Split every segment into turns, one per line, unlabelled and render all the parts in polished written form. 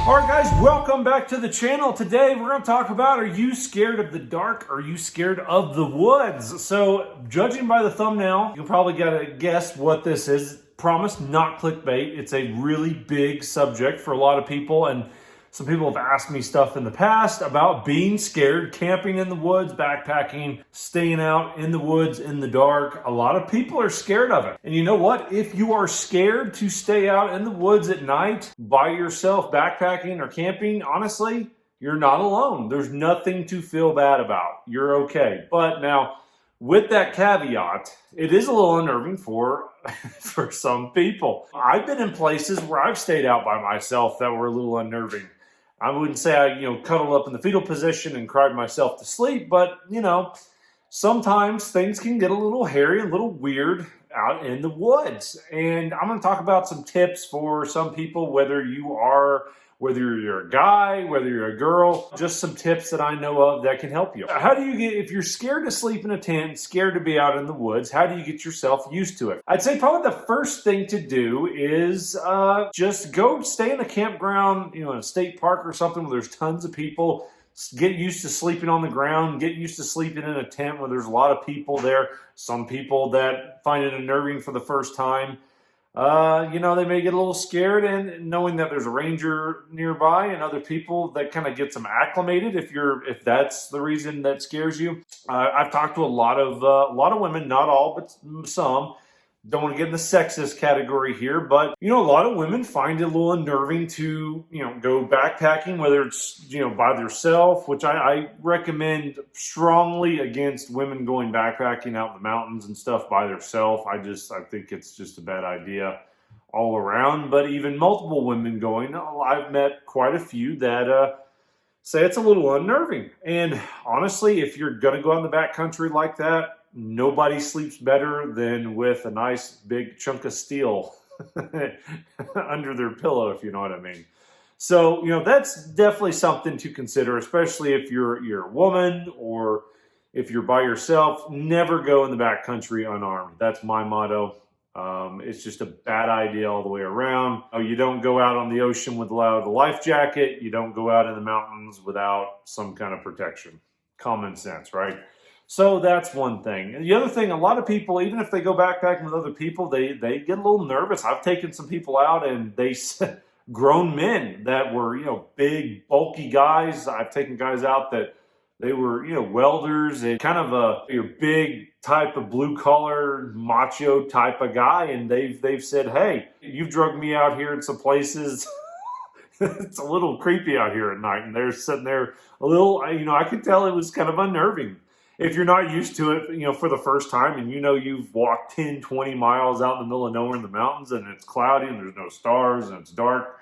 All right, guys, welcome back to the channel. Today, we're going to talk about, are you scared of the dark? Are you scared of the woods? So, judging by the thumbnail, you'll probably get to guess what this is. Promise, not clickbait. It's a really big subject for a lot of people, and some people have asked me stuff in the past about being scared, camping in the woods, backpacking, staying out in the woods in the dark. A lot of people are scared of it. And you know what? If you are scared to stay out in the woods at night by yourself, backpacking or camping, honestly, you're not alone. There's nothing to feel bad about. You're okay. But now, with that caveat, it is a little unnerving for some people. I've been in places where I've stayed out by myself that were a little unnerving. I wouldn't say I, cuddled up in the fetal position and cried myself to sleep, but, sometimes things can get a little hairy, a little weird out in the woods. And I'm going to talk about some tips for some people, whether you're a guy, whether you're a girl, just some tips that I know of that can help you. How do you if you're scared to sleep in a tent, scared to be out in the woods, how do you get yourself used to it? I'd say probably the first thing to do is just go stay in a campground, in a state park or something where there's tons of people. Get used to sleeping on the ground, get used to sleeping in a tent where there's a lot of people there. Some people that find it unnerving for the first time. They may get a little scared, and knowing that there's a ranger nearby and other people, that kind of gets them acclimated. If that's the reason that scares you, I've talked to a lot of women, not all, but some. Don't want to get in the sexist category here, but a lot of women find it a little unnerving to go backpacking, whether it's by themselves, which I recommend strongly against women going backpacking out in the mountains and stuff by themselves. I think it's just a bad idea all around. But even multiple women going, I've met quite a few that say it's a little unnerving. And honestly, if you're gonna go out in the backcountry like that, nobody sleeps better than with a nice big chunk of steel under their pillow, if you know what I mean. So, that's definitely something to consider, especially if you're a woman or if you're by yourself. Never go in the backcountry unarmed. That's my motto. It's just a bad idea all the way around. You don't go out on the ocean without a life jacket. You don't go out in the mountains without some kind of protection. Common sense, right? So that's one thing. And the other thing, a lot of people, even if they go backpacking with other people, they get a little nervous. I've taken some people out, and grown men that were, big, bulky guys. I've taken guys out that they were, welders and kind of a big type of blue collar, macho type of guy. And they've said, hey, you've drugged me out here in some places. It's a little creepy out here at night. And they're sitting there a little, I could tell it was kind of unnerving. If you're not used to it, for the first time, and you've walked 10, 20 miles out in the middle of nowhere in the mountains, and it's cloudy and there's no stars and it's dark,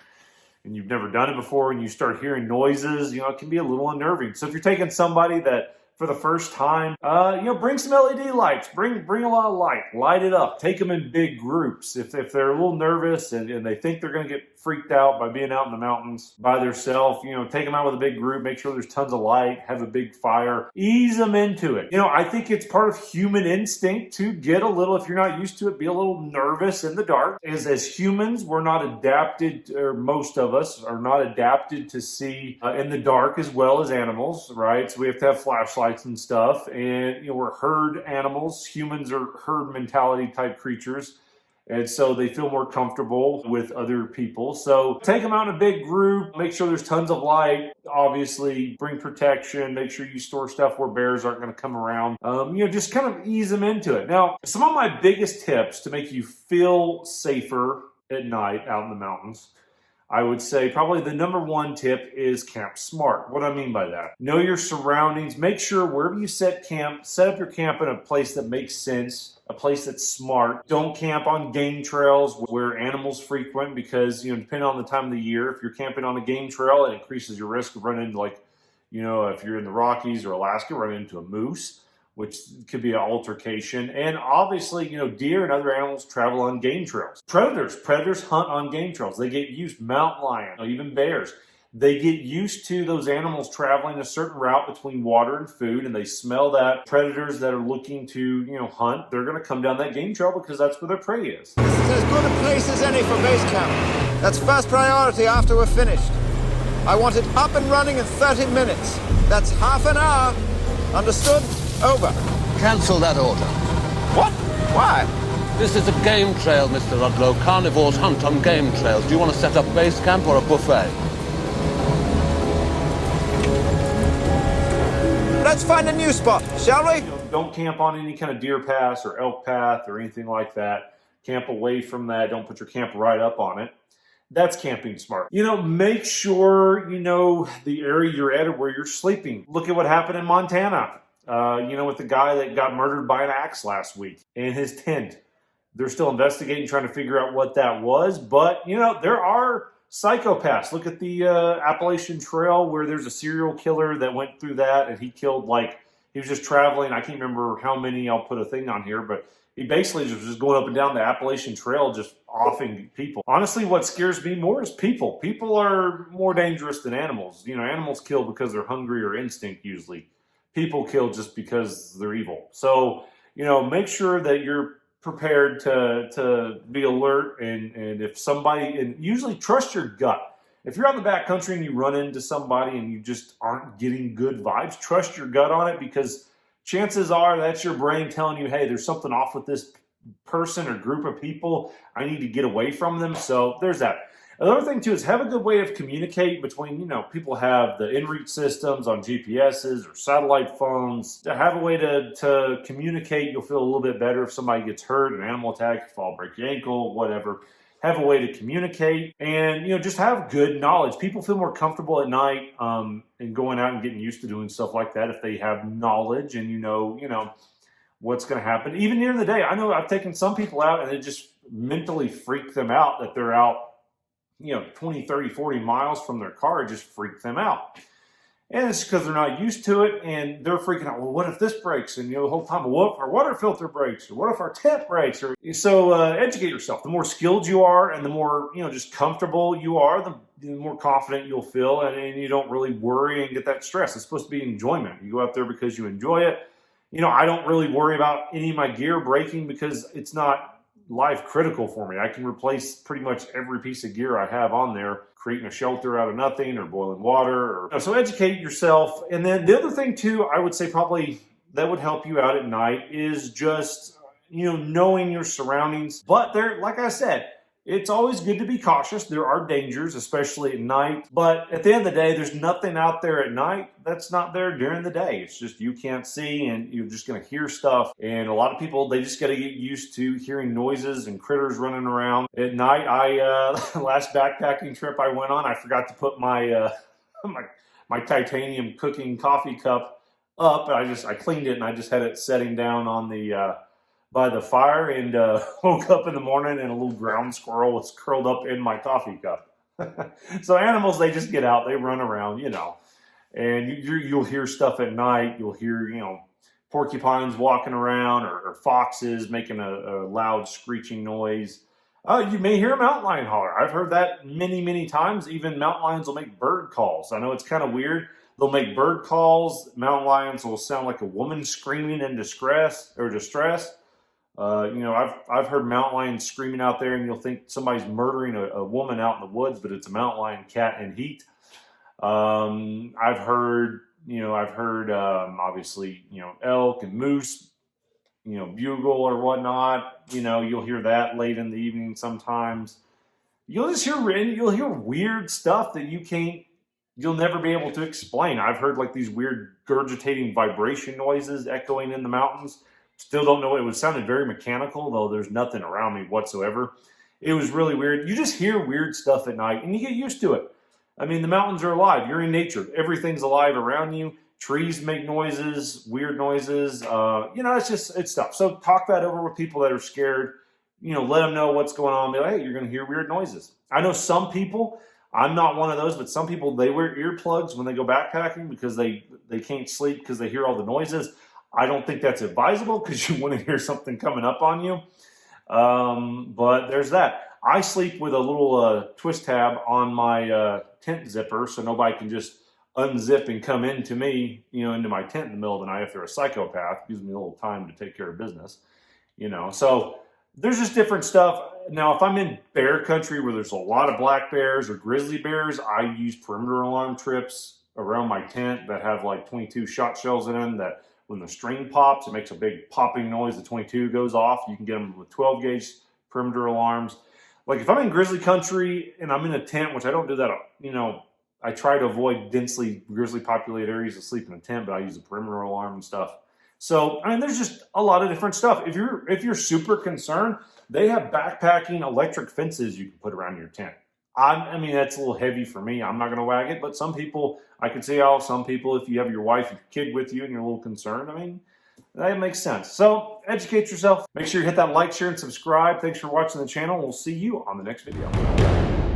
and you've never done it before, and you start hearing noises, it can be a little unnerving. So if you're taking somebody that for the first time, bring some LED lights, bring a lot of light it up, take them in big groups. If they're a little nervous and they think they're going to get freaked out by being out in the mountains by themselves, take them out with a big group, make sure there's tons of light, have a big fire, ease them into it. I think it's part of human instinct to get a little, if you're not used to it, be a little nervous in the dark. As humans, we're not adapted, or most of us are not adapted to see in the dark as well as animals, right? So we have to have flashlights and stuff, and we're herd animals. Humans are herd mentality type creatures, and so they feel more comfortable with other people. So take them out in a big group, make sure there's tons of light, obviously bring protection, make sure you store stuff where bears aren't going to come around. Just kind of ease them into it. Now, some of my biggest tips to make you feel safer at night out in the mountains, I would say probably the number one tip is camp smart. What do I mean by that? Know your surroundings. Make sure wherever you set up your camp in a place that makes sense, a place that's smart. Don't camp on game trails where animals frequent, because, depending on the time of the year, if you're camping on a game trail, it increases your risk of running into, if you're in the Rockies or Alaska, run into a moose, which could be an altercation. And obviously, deer and other animals travel on game trails. Predators hunt on game trails. They get used, mountain lion, even bears. They get used to those animals traveling a certain route between water and food, and they smell that. Predators that are looking to, hunt, they're gonna come down that game trail because that's where their prey is.
This is as good a place as any for base camp. That's first priority after we're finished. I want it up and running in 30 minutes. That's half an hour. Understood? Over.
Cancel that order.
What? Why?
This is a game trail, Mr. Ludlow. Carnivores hunt on game trails. Do you want to set up base camp or a buffet?
Let's find a new spot, shall we?
Don't camp on any kind of deer pass or elk path or anything like that. Camp away from that. Don't put your camp right up on it. That's camping smart. Make sure you know the area you're at or where you're sleeping. Look at what happened in Montana. With the guy that got murdered by an axe last week in his tent. They're still investigating, trying to figure out what that was. But, there are psychopaths. Look at the Appalachian Trail where there's a serial killer that went through that and he killed, he was just traveling. I can't remember how many. I'll put a thing on here, but he basically was just going up and down the Appalachian Trail, just offing people. Honestly, what scares me more is people. People are more dangerous than animals. Animals kill because they're hungry or instinct usually. People kill just because they're evil. So, make sure that you're prepared to be alert and if somebody, and usually trust your gut. If you're out in the backcountry and you run into somebody and you just aren't getting good vibes, trust your gut on it because chances are that's your brain telling you, hey, there's something off with this person or group of people. I need to get away from them. So there's that. Another thing, too, is have a good way of communicating between, people have the inReach systems on GPSs or satellite phones. To have a way to communicate, you'll feel a little bit better if somebody gets hurt, an animal attack, you fall, break your ankle, whatever. Have a way to communicate and, just have good knowledge. People feel more comfortable at night and going out and getting used to doing stuff like that if they have knowledge and what's going to happen. Even during the day, I know I've taken some people out and it just mentally freaked them out that they're out 20, 30, 40 miles from their car. It just freaked them out. And it's because they're not used to it and they're freaking out. Well, what if this breaks? And the whole time, what if our water filter breaks? Or what if our tent breaks? So educate yourself. The more skilled you are and the more, just comfortable you are, the more confident you'll feel and you don't really worry and get that stress. It's supposed to be enjoyment. You go out there because you enjoy it. I don't really worry about any of my gear breaking because it's not life critical for me. I can replace pretty much every piece of gear I have on there, creating a shelter out of nothing or boiling water. So educate yourself. And then the other thing too, I would say probably that would help you out at night is just, knowing your surroundings. But like I said, it's always good to be cautious. There are dangers, especially at night. But at the end of the day, there's nothing out there at night that's not there during the day. It's just you can't see and you're just going to hear stuff. And a lot of people, they just got to get used to hearing noises and critters running around. At night, last backpacking trip I went on, I forgot to put my my titanium cooking coffee cup up. I cleaned it and I just had it setting down on the by the fire and woke up in the morning and a little ground squirrel was curled up in my coffee cup. So animals, they just get out, they run around, and you'll hear stuff at night. You'll hear, porcupines walking around or foxes making a loud screeching noise. You may hear a mountain lion holler. I've heard that many, many times. Even mountain lions will make bird calls. I know it's kind of weird. They'll make bird calls. Mountain lions will sound like a woman screaming in distress. I've heard mountain lions screaming out there, and you'll think somebody's murdering a woman out in the woods, but it's a mountain lion cat in heat. I've heard obviously, elk and moose, bugle or whatnot. You'll hear that late in the evening sometimes. You'll hear weird stuff that you'll never be able to explain. I've heard like these weird gurgitating vibration noises echoing in the mountains. Still don't know. It sounded very mechanical, though there's nothing around me whatsoever. It was really weird. You just hear weird stuff at night, and you get used to it. I mean, the mountains are alive. You're in nature. Everything's alive around you. Trees make noises, weird noises. It's stuff. So talk that over with people that are scared. Let them know what's going on. Be like, hey, you're going to hear weird noises. I know some people, I'm not one of those, but some people, they wear earplugs when they go backpacking because they can't sleep because they hear all the noises. I don't think that's advisable because you want to hear something coming up on you. But there's that. I sleep with a little twist tab on my tent zipper so nobody can just unzip and come into me, into my tent in the middle of the night if they're a psychopath. Gives me a little time to take care of business, So there's just different stuff. Now, if I'm in bear country where there's a lot of black bears or grizzly bears, I use perimeter alarm trips around my tent that have like 22 shot shells in them that when the string pops, it makes a big popping noise. The 22 goes off. You can get them with 12 gauge perimeter alarms. Like if I'm in grizzly country and I'm in a tent, which I don't do that, you know, I try to avoid densely grizzly populated areas to sleep in a tent, but I use a perimeter alarm and stuff. So, I mean, there's just a lot of different stuff. If you're super concerned, they have backpacking electric fences you can put around your tent. I mean, that's a little heavy for me. I'm not going to wag it, but some people, I can see how some people, if you have your wife, your kid with you, and you're a little concerned, I mean, that makes sense. So, educate yourself. Make sure you hit that like, share, and subscribe. Thanks for watching the channel. We'll see you on the next video.